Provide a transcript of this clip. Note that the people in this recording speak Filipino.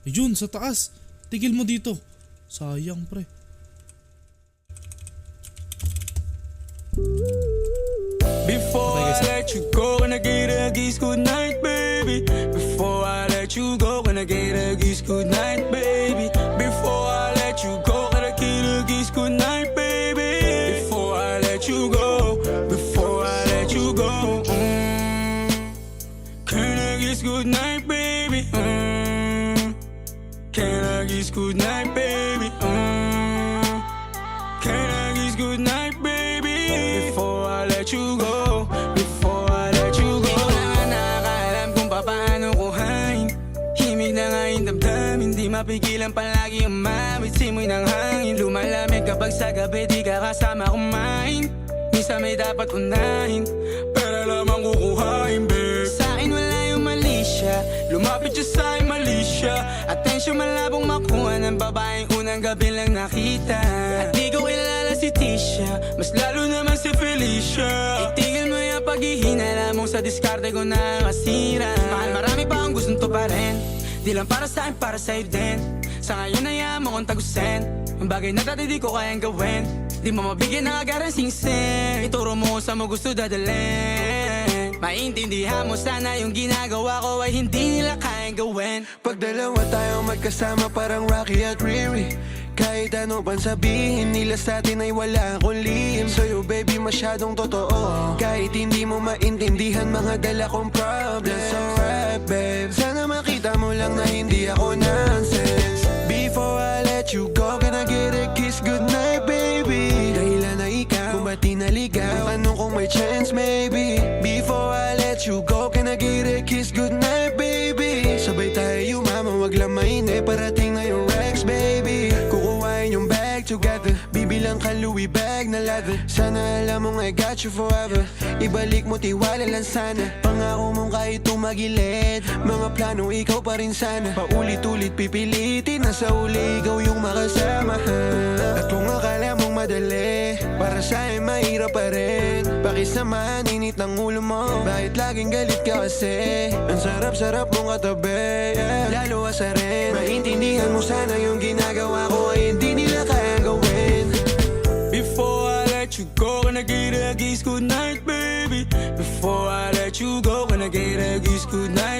Ayun, sa taas. Tigil mo dito. Sayang, pre. Before Okay, I guys. let you go, when I get a kiss, good night, baby. Before I let you go, when I get a kiss, good night, baby. Before I let you go, when I get a kiss, good night, baby. Before I let you go, before I let you go, can I kiss good night, baby? Can I kiss good night, baby? Can I kiss good night, baby? Before I let you go, before I let you go. Di ko na nga nakakaalam kung paano kuhain. Himig na nga yung damdamin, di mapigilan palagi ang mawit. Simoy ng hangin, lumalamig kapag sa gabi di ka kasama kumain. Minsan may dapat unahin, pero lamang kukuhain, babe. Sa akin wala yung mali siya, lumapit siya sa akin mali siya. Atensyon malabong makuha ng babaeng unang gabi lang nakita. At di ko kilala si Tisha, mas lalo naman si Felicia. Itigil mo yung paghihinala mong sa diskarte ko na masira. Mahal, marami pa ang gustong to pa rin, di lang para sa akin, para sa'yo din. Sa ngayon hayaan mo kong tagusin ang bagay na dati di ko kayang gawin. Di mo mabigyan ng agarang singsing, ituro mo sa mo gusto dadalhin. Maintindihan mo sana yung ginagawa ko ay hindi nila kayang gawin. Pag dalawa tayong magkasama parang Rocky at Riri, kahit ano pang sabihin nila sa atin ay wala akong lihim. Sa'yo baby masyadong totoo, kahit hindi mo maintindihan mga dala kong problems. So rap babe, sana makita mo lang na hindi ako nonsense. Before I let you go, can I get a kiss goodnight baby? Dahilan na ikaw, kung ba't di naligaw, tanong kung may chance maybe. Before I let you go, can I get a kiss goodnight baby? Sabay tayo yumama, wag lang mainip, parating na yung Rex baby. Kukuhain yung bag together, bibilang ka Louis bag na leather. Sana alam mong I got you forever, ibalik mo tiwala lang sana. Pangako mong kahit tumagilid, mga plano ikaw pa rin sana. Paulit-ulit pipilitin, nasa uli ikaw yung makasama. At kung akala mong madali, para sa'yo mahirap pa rin. Pakisamahan, init ng ulo mo, bakit laging galit ka kasi? Ang sarap-sarap mong katabi, yeah. Lalo asa rin, maintindihan mo sana yung ginagawa ko ay hindi nila kayang gawin. Before I let you go, when I get a kiss, good night, baby. Before I let you go, when I get a kiss, good night.